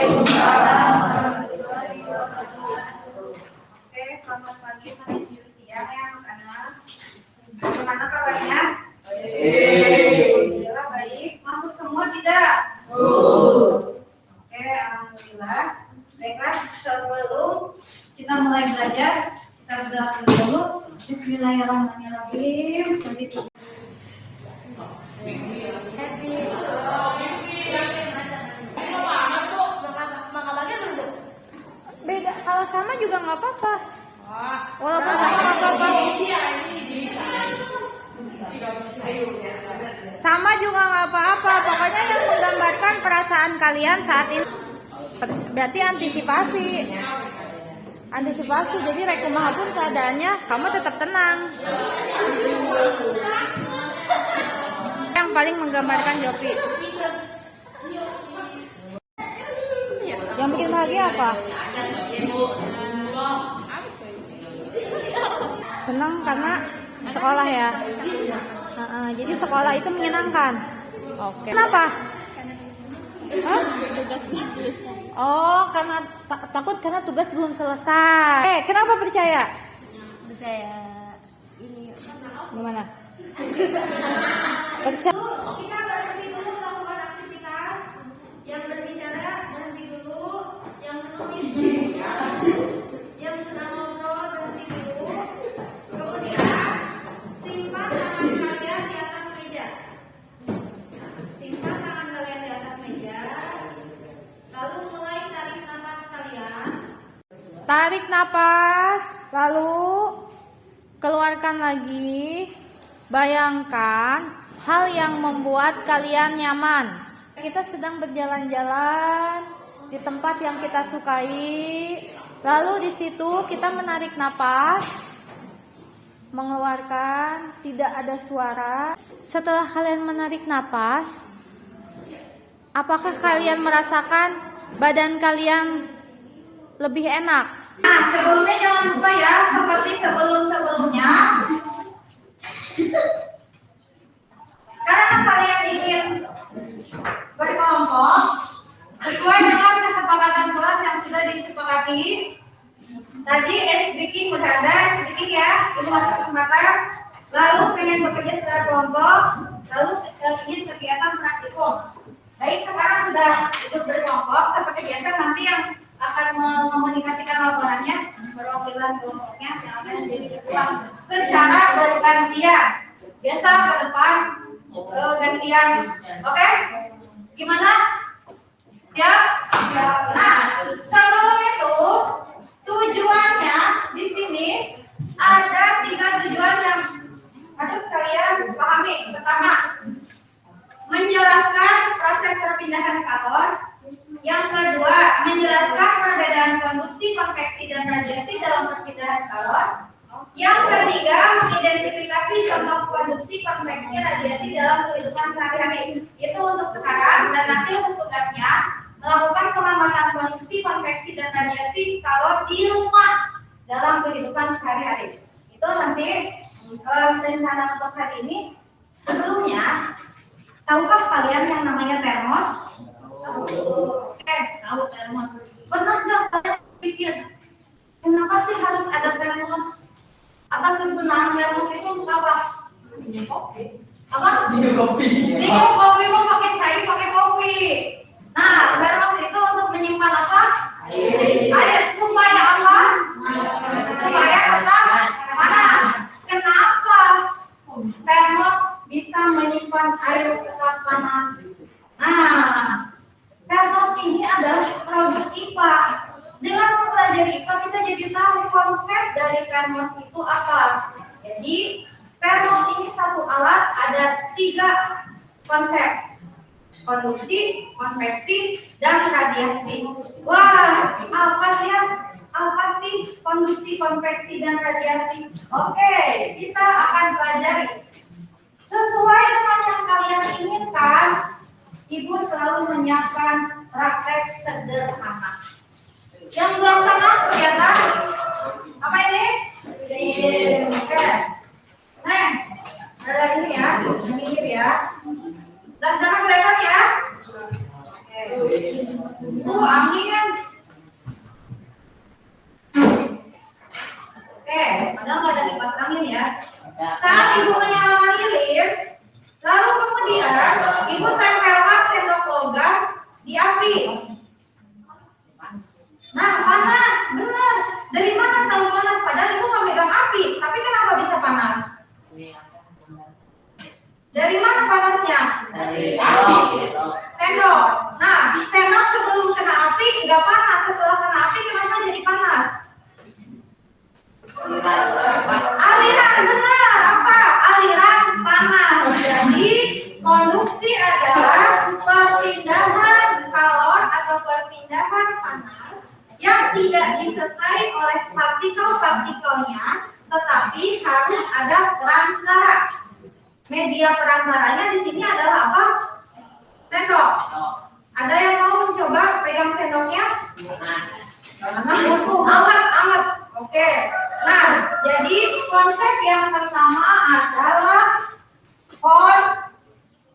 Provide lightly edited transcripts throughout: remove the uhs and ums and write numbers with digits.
Oke, selamat pagi, menuju siang ya anak-anak. Bagaimana kabarnya? Alhamdulillah baik. Masuk semua tidak? Oke, alhamdulillah. Baiklah, sebelum kita mulai belajar, kita berdoa dulu. Bismillahirrahmanirrahim. Beda, kalau sama juga nggak apa-apa. Walaupun sama nggak apa-apa. Sama juga nggak apa-apa. Pokoknya yang menggambarkan perasaan kalian saat ini. Berarti antisipasi. Jadi rekumaha pun keadaannya kamu tetap tenang. Yang paling menggambarkan Jopi. Yang bikin bahagia apa? Senang karena sekolah ya. Jadi sekolah itu menyenangkan. Oke. Kenapa? Tugas belum selesai. Oh, karena takut karena tugas belum selesai. Kenapa percaya? Percaya ini Gimana? Percaya. Kita berhenti dulu melakukan aktivitas. Yang berbicara berhenti dulu. Yang menulis berhenti. Yang sedang ngobrol berhenti dulu. Kemudian simpan tangan kalian di atas meja. Simpan tangan kalian di atas meja. Lalu mulai tarik nafas kalian. Tarik napas, lalu keluarkan lagi. Bayangkan hal yang membuat kalian nyaman. Kita sedang berjalan-jalan di tempat yang kita sukai. Lalu di situ kita menarik napas, mengeluarkan, tidak ada suara. Setelah kalian menarik napas, apakah kalian merasakan badan kalian lebih enak? Nah, sebelumnya jangan lupa ya, seperti sebelum-sebelumnya. Karena kalian ingin berkelompok sesuai dengan kesepakatan kelas yang sudah disepakati. Tadi speaking udah ada, speaking ya, ini masuk kesempatan. Lalu pengen bekerja secara kelompok, lalu ingin kegiatan praktikum. Baik, sekarang sudah ikut berkelompok, seperti biasa nanti yang akan mengomunikasikan laporannya perwakilan kelompoknya yang akan menjadi ketua secara bergantian. Biasa ke depan gantian, oke? Gimana? Ya? Nah, sebelum itu tujuannya di sini ada 3 tujuan yang harus kalian pahami. Pertama, menjelaskan proses perpindahan kalor. Yang kedua, menjelaskan perbedaan konduksi, konveksi, dan radiasi dalam perpindahan kalor. Yang ketiga, mengidentifikasi contoh konduksi, konveksi, radiasi dalam kehidupan sehari-hari. Itu untuk sekarang, dan nanti untuk tugasnya melakukan pengamatan konduksi, konveksi, dan radiasi kalor di rumah dalam kehidupan sehari-hari. Itu nanti rencana untuk hari ini. Sebelumnya, tahukah kalian yang namanya termos? Tahu termos. Pernah nggak kalian pikir kenapa sih harus ada termos? Apa kegunaan termos itu untuk apa? Minum kopi. Apa? Minum kopi. Minum kopi mau pakai cair, pakai kopi. Nah, termos itu untuk menyimpan apa? Air. Supaya apa? Supaya tetap panas. Kenapa termos bisa menyimpan air tetap panas? Nah, termos ini adalah produk IPA. Dengan mempelajari IPA kita jadi tahu konsep dari termos itu apa. Jadi termos ini satu alat ada 3 konsep: konduksi, konveksi, dan radiasi. Wah, apa sih konduksi, konveksi, dan radiasi? Oke, kita akan pelajari sesuai dengan yang kalian inginkan. Ibu selalu menyiapkan praktek sederhana. Yang belah sana kelihatan apa ini? Oke. Nah, ada ini ya, pinggir ya. Belah sana kelihatan ya? Oke. Angin. Oke, padahal nggak ada kipas angin ya. Saat ibu menyalakan lilin, lalu kemudian ibu tempelkan sendok logam di api. Nah, panas, benar. Dari mana tahu panas? Padahal ibu nggak megang api, tapi kenapa bisa panas? Dari mana panasnya? Dari api. Sendok. Nah, sendok sebelum kena api nggak panas, setelah kena api kenapa jadi panas? Aliran, benar. Apa? Aliran panas. Jadi konduksi adalah perpindahan kalor atau perpindahan panas yang tidak disertai oleh partikel-partikelnya, tetapi harus ada perantara. Media perantaranya di sini adalah apa? Sendok. Ada yang mau mencoba pegang sendoknya? Anget. Oke. Nah, jadi konsep yang pertama adalah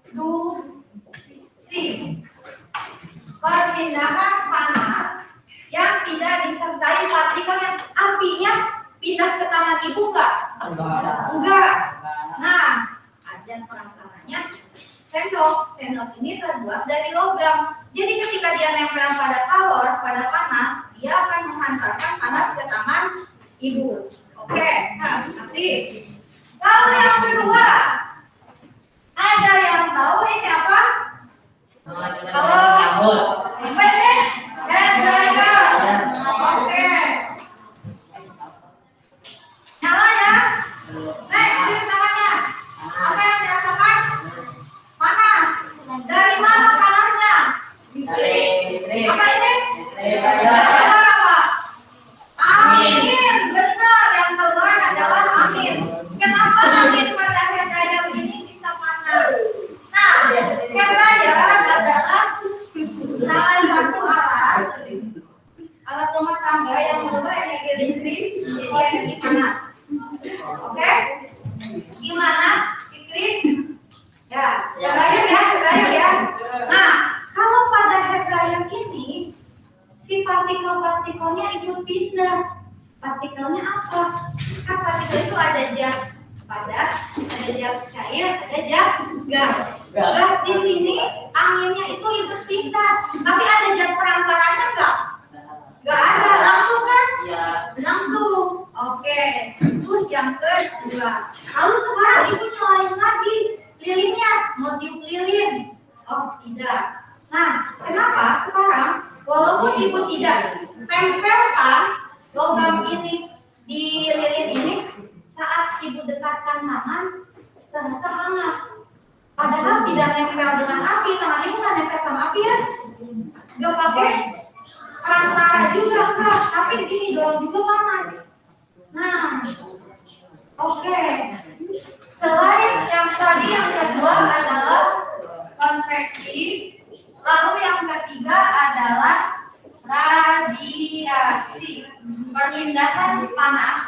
konduksi. Perpindahan panas yang tidak disertai partikel yang apinya pindah ke tangan ibu enggak? Enggak. Nah, ajan perantaranya sendok. Sendok ini terbuat dari logam. Jadi ketika dia nempel pada kalor, pada panas, dia akan menghantarkan panas ke tangan ibu. Oke, nah nanti. Lalu yang kedua, ada yang tahu ini apa? Kalau apa ini? Hair dryer. Oke. Nyala ya. Next, tangannya. Apa yang dirasakan? Panas. Dari mana panasnya? Apa ini? Apa? Angin. Benar, yang keluar adalah angin. Kenapa angin pada hair dryer ini bisa panas? Nah, hair dryer adalah salah satu alat rumah tangga yang berubah energi listrik menjadi energi panas. Oke? Gimana, Fikri? Ya, hair dryer ya. Nah, kalau pada hair dryer ini si partikel-partikelnya ikut pindah. Partikelnya apa? Kan partikel itu ada zat padat, ada zat cair, ada zat gas. Gas di sini anginnya itu ikut pindah. Tapi ada zat perantaranya enggak? Enggak ada, langsung kan? Iya. Langsung. Oke. Terus yang kedua. Lalu sekarang ibu nyalain lagi lilinnya, mau tiup lilin. Oh, tidak. Nah, kenapa sekarang walaupun ibu tidak tempelkan logam ini di lilin ini, saat ibu dekatkan tangan terasa panas. Padahal tidak nempel dengan api, tangan ibu nggak nempel sama api ya? Nggak pakai perantara juga enggak, tapi gini doang juga panas. Nah, oke. Selain yang tadi yang kedua adalah konveksi, lalu yang ketiga adalah radiasi, perpindahan panas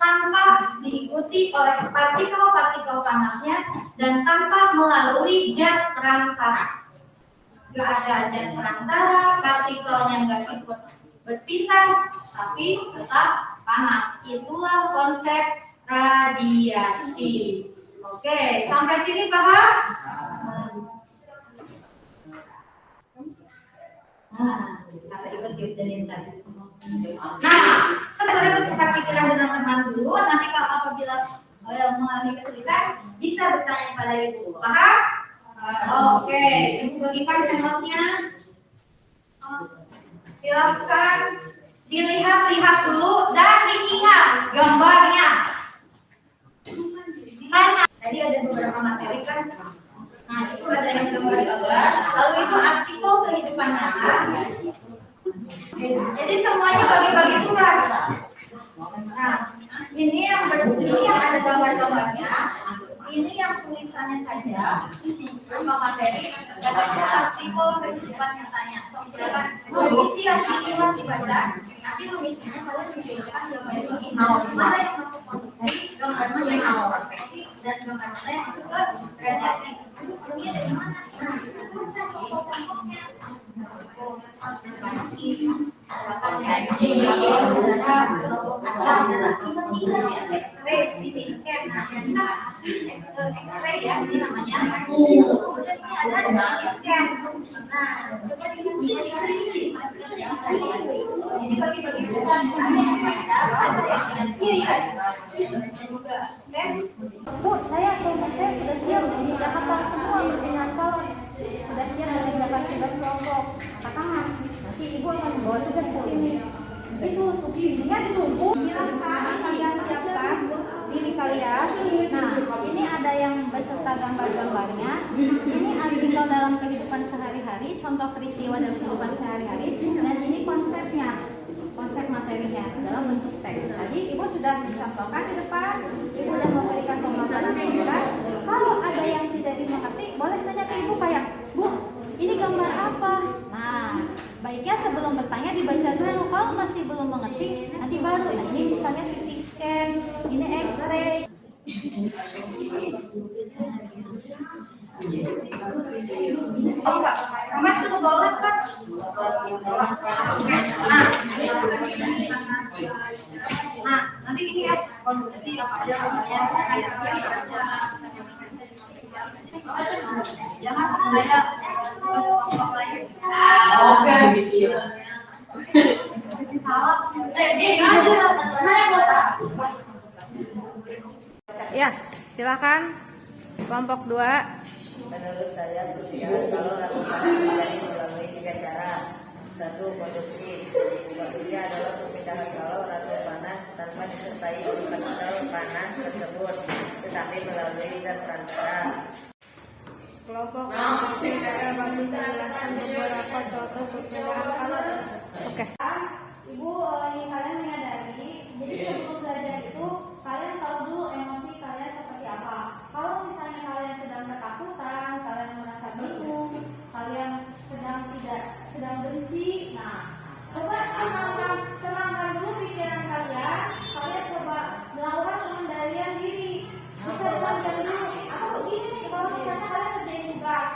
tanpa diikuti oleh partikel-partikel panasnya dan tanpa melalui zat perantara. Gak ada zat perantara, partikelnya nggak ikut berpindah, tapi tetap panas. Itulah konsep radiasi. Oke, sampai sini paham? Nah, kata ibu diudahin tadi. Nah, setelah tukar pikiran dengan teman dulu, nanti kalau apabila mengalami kesulitan bisa bertanya pada ibu. Paham? Oke, ibu bagikan channelnya. Silakan dilihat-lihat dulu dan diingat gambarnya. Karena tadi ada beberapa materi kan. Nah, itu ada yang gambar-gambar. Lalu itu artikel kehidupan nyata. Jadi semuanya bagi-bagi tugas. Nah, ini yang ada gambar-gambarnya. Ini yang tulisannya saja. Sama materi dan ada artikel kehidupan nyatanya. Silakan mengisi yang dilihat dibaca. Nanti mengisinya kalian menunjukkan gambar ini. Mana yang masuk konstruksi, gambar mana yang masuk konveksi, dan gambar mana yang masuk ke radiasi. Ini dari mana? Nah, kita baca contoh-contohnya. X-ray, CT scan, X-ray ya, ini namanya. Kemudian ini ada CT scan. Nah, coba diganti di sini. Ini bagi-bagi bukan Bu, saya kelompok saya sudah siap, sudah hafal semua dengan kolom, sudah siap mengerjakan tugas kelompok. Katakan, nanti ibu akan membawa tugas ke sini. Itu tugasnya ditunggu. Silakan kalian siapkan diri kalian. Nah, ini ada yang beserta gambar-gambarnya. Ini artikel dalam kehidupan sehari-hari, contoh peristiwa dalam kehidupan sehari-hari. Dan ini konsepnya, konsep materinya dalam bentuk teks. Tadi ibu sudah mencontohkan di depan, ibu sudah memberikan pemaparan singkat. Kalau ada yang tidak dimengerti, boleh tanya ke ibu kayak, Bu, ini gambar apa? Nah, baiknya sebelum bertanya dibaca dulu. Kalau masih belum mengerti, nanti baru. Nah, ini misalnya CT scan, ini X-ray. Oh enggak, Ahmad sudah boleh kan? Nah, nanti gini ya, konsumsi apa aja pertanyaan yang jangan saya kelompok lagi. Oke, gitu. Salah. Ini aja. Ya, silakan kelompok 2. Menurut saya kerugian kalau lakukan terjadi melalui 3 cara. 1. Konduksi. Kedua adalah pemindahan kalor atau panas tanpa disertai oleh partikel panas tersebut, tetapi melalui zat perantara. Kelompok saya akan menjelaskan beberapa contoh perbedaan kalor. Oke. Ibu ingin kalian menyadari, jadi sebelum belajar itu kalian tahu dulu emosi kalian seperti apa. Kalau misalnya kalian sedang ketakutan, kalian merasa bingung, kalian sedang benci, nah coba tenangkan dulu pikiran kalian. Kalian coba melakukan pengendalian diri. Bisa diam dulu. Aku begini nih, kalau misalnya kalian kerjain tugas,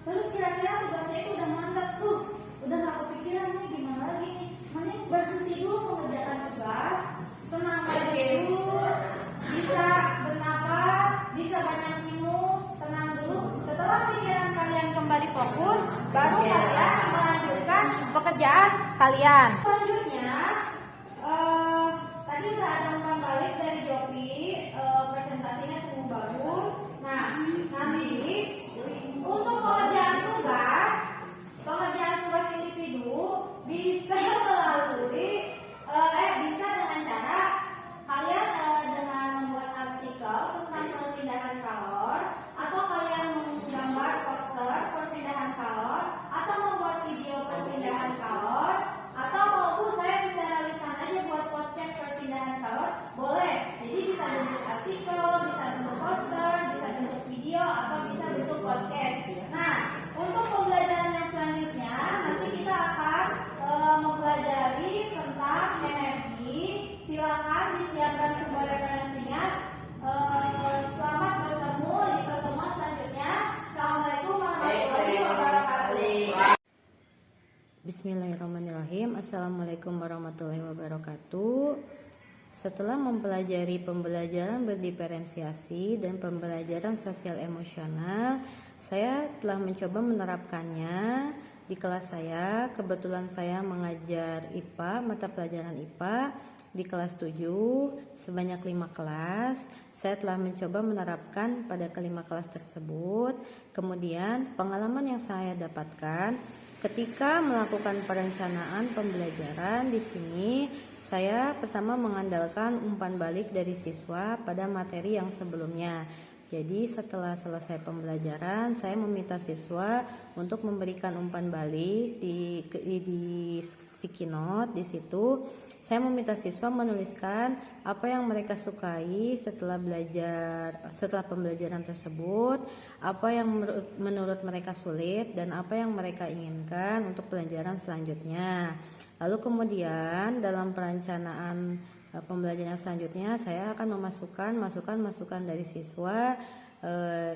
terus kira-kira tugasnya itu udah mantap tuh, udah gak kepikiran nih gimana lagi nih. Mending berhenti dulu mengerjakan tugas, tenangkan dulu, bisa bernapas, bisa banyak minum, tenang dulu. Setelah pikiran kalian kembali fokus, baru kalian melanjutkan pekerjaan kalian. Selanjutnya, tadi udah ada umpan balik dari Jopi, presentasinya sungguh bagus. Nah, nanti untuk pengerjaan tugas individu bisa melalui bisa dengan cara kalian dengan membuat artikel tentang perpindahan kalor, atau kalian menggambar poster perpindahan kalor, atau membuat video perpindahan kalor, atau maupun saya secara lisan aja buat podcast perpindahan kalor, boleh. Jadi bisa bentuk artikel, bisa bentuk poster, bisa bentuk video, atau bisa bentuk podcast. Nah, untuk pembelajaran yang selanjutnya nanti kita akan mempelajari tentang energi. Silakan disiapkan sebuah referensinya. Selamat bertemu di pertemuan selanjutnya. Assalamualaikum warahmatullahi wabarakatuh. Bismillahirrahmanirrahim. Assalamualaikum warahmatullahi wabarakatuh. Setelah mempelajari pembelajaran berdiferensiasi dan pembelajaran sosial emosional, saya telah mencoba menerapkannya di kelas saya. Kebetulan saya mengajar IPA, mata pelajaran IPA di kelas 7 sebanyak 5 kelas. Saya telah mencoba menerapkan pada kelima kelas tersebut. Kemudian pengalaman yang saya dapatkan ketika melakukan perencanaan pembelajaran di sini, saya pertama mengandalkan umpan balik dari siswa pada materi yang sebelumnya. Jadi setelah selesai pembelajaran, saya meminta siswa untuk memberikan umpan balik di sticky note. Di situ saya meminta siswa menuliskan apa yang mereka sukai setelah pembelajaran tersebut, apa yang menurut mereka sulit, dan apa yang mereka inginkan untuk pelajaran selanjutnya. Lalu kemudian dalam perencanaan pembelajaran selanjutnya, saya akan memasukkan masukan dari siswa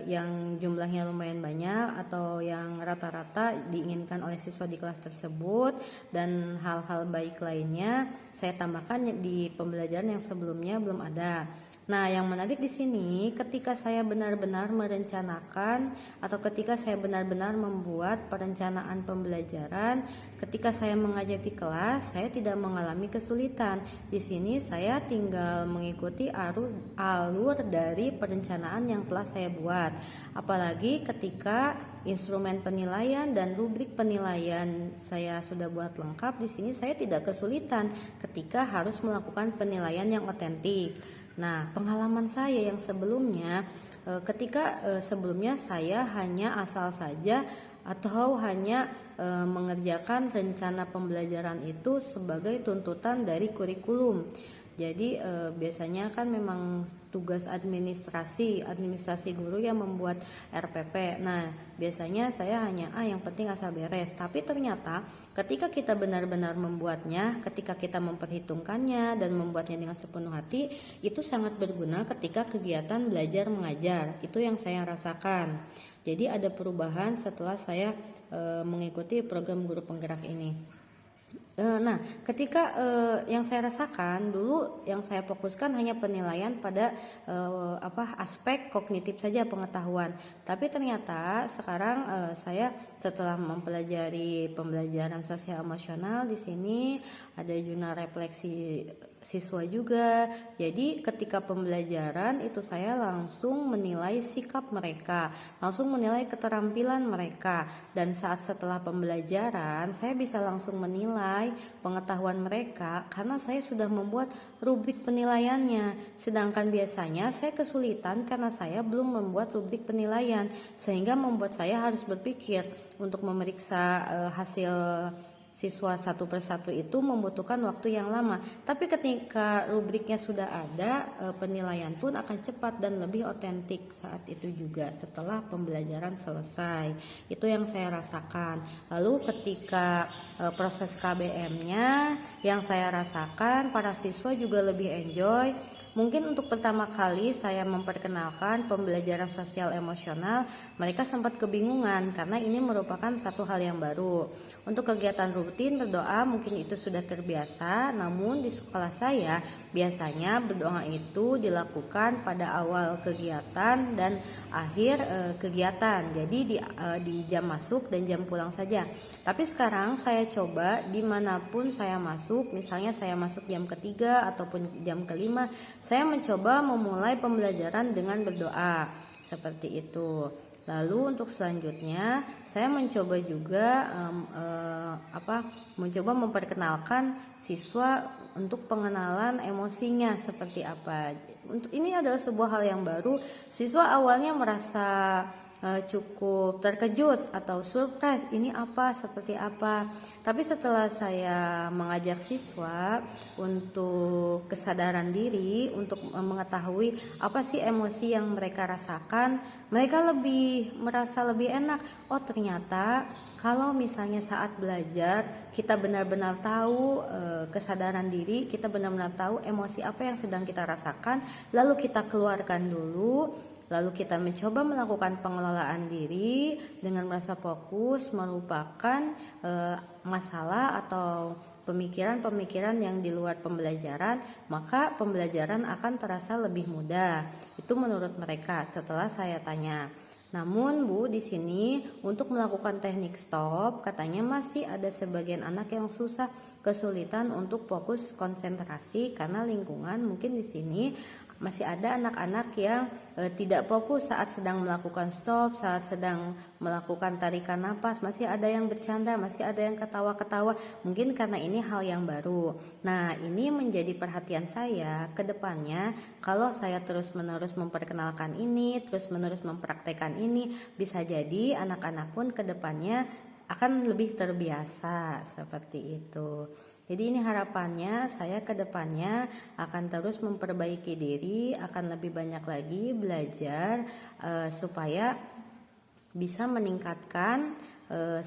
yang jumlahnya lumayan banyak atau yang rata-rata diinginkan oleh siswa di kelas tersebut, dan hal-hal baik lainnya saya tambahkan di pembelajaran yang sebelumnya belum ada. Nah, yang menarik di sini ketika saya benar-benar merencanakan atau ketika saya benar-benar membuat perencanaan pembelajaran, ketika saya mengajar di kelas, saya tidak mengalami kesulitan. Di sini saya tinggal mengikuti alur dari perencanaan yang telah saya buat. Apalagi ketika instrumen penilaian dan rubrik penilaian saya sudah buat lengkap, di sini saya tidak kesulitan ketika harus melakukan penilaian yang otentik. Nah, pengalaman saya yang sebelumnya, ketika sebelumnya saya hanya asal saja atau hanya mengerjakan rencana pembelajaran itu sebagai tuntutan dari kurikulum. Jadi biasanya kan memang tugas administrasi guru yang membuat RPP. Nah, biasanya saya hanya yang penting asal beres. Tapi ternyata ketika kita benar-benar membuatnya, ketika kita memperhitungkannya dan membuatnya dengan sepenuh hati, itu sangat berguna ketika kegiatan belajar mengajar. Itu yang saya rasakan. Jadi ada perubahan setelah saya mengikuti program guru penggerak ini. Nah, ketika yang saya rasakan dulu, yang saya fokuskan hanya penilaian pada aspek kognitif saja, pengetahuan. Tapi ternyata sekarang saya setelah mempelajari pembelajaran sosial emosional, di sini ada jurnal refleksi siswa juga. Jadi ketika pembelajaran itu saya langsung menilai sikap mereka, langsung menilai keterampilan mereka, dan saat setelah pembelajaran saya bisa langsung menilai pengetahuan mereka karena saya sudah membuat rubrik penilaiannya. Sedangkan biasanya saya kesulitan karena saya belum membuat rubrik penilaian, sehingga membuat saya harus berpikir untuk memeriksa hasil siswa satu persatu itu membutuhkan waktu yang lama. Tapi ketika rubriknya sudah ada, penilaian pun akan cepat dan lebih otentik saat itu juga setelah pembelajaran selesai. Itu yang saya rasakan. Lalu ketika proses KBM-nya, yang saya rasakan para siswa juga lebih enjoy. Mungkin untuk pertama kali saya memperkenalkan pembelajaran sosial emosional, mereka sempat kebingungan karena ini merupakan satu hal yang baru. Untuk kegiatan rutin berdoa mungkin itu sudah terbiasa, namun di sekolah saya biasanya berdoa itu dilakukan pada awal kegiatan dan akhir kegiatan. Jadi di jam masuk dan jam pulang saja. Tapi sekarang saya coba dimanapun saya masuk, misalnya saya masuk jam ketiga ataupun jam kelima, saya mencoba memulai pembelajaran dengan berdoa seperti itu. Lalu untuk selanjutnya saya mencoba juga mencoba memperkenalkan siswa untuk pengenalan emosinya seperti apa. Untuk ini adalah sebuah hal yang baru. Siswa awalnya merasa cukup terkejut atau surprise, ini apa, seperti apa. Tapi setelah saya mengajak siswa untuk kesadaran diri, untuk mengetahui apa sih emosi yang mereka rasakan, mereka merasa lebih enak. Oh, ternyata kalau misalnya saat belajar kita benar-benar tahu kesadaran diri, kita benar-benar tahu emosi apa yang sedang kita rasakan, lalu kita keluarkan dulu. Lalu kita mencoba melakukan pengelolaan diri dengan merasa fokus, melupakan masalah atau pemikiran-pemikiran yang di luar pembelajaran, maka pembelajaran akan terasa lebih mudah. Itu menurut mereka setelah saya tanya. Namun Bu, di sini untuk melakukan teknik stop, katanya masih ada sebagian anak yang kesulitan untuk fokus konsentrasi karena lingkungan. Mungkin di sini masih ada anak-anak yang tidak fokus saat sedang melakukan stop, saat sedang melakukan tarikan napas. Masih ada yang bercanda, masih ada yang ketawa-ketawa. Mungkin karena ini hal yang baru. Nah, ini menjadi perhatian saya ke depannya. Kalau saya terus-menerus memperkenalkan ini, terus-menerus mempraktekkan ini, bisa jadi anak-anak pun ke depannya akan lebih terbiasa seperti itu. Jadi ini harapannya saya ke depannya akan terus memperbaiki diri, akan lebih banyak lagi belajar supaya bisa meningkatkan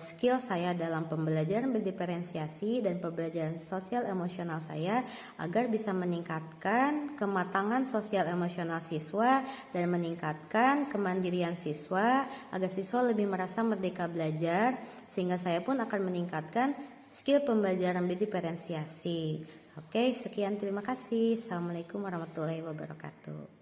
skill saya dalam pembelajaran berdiferensiasi dan pembelajaran sosial emosional saya agar bisa meningkatkan kematangan sosial emosional siswa dan meningkatkan kemandirian siswa agar siswa lebih merasa merdeka belajar, sehingga saya pun akan meningkatkan skill pembelajaran berdiferensiasi. Oke, sekian, terima kasih. Assalamualaikum warahmatullahi wabarakatuh.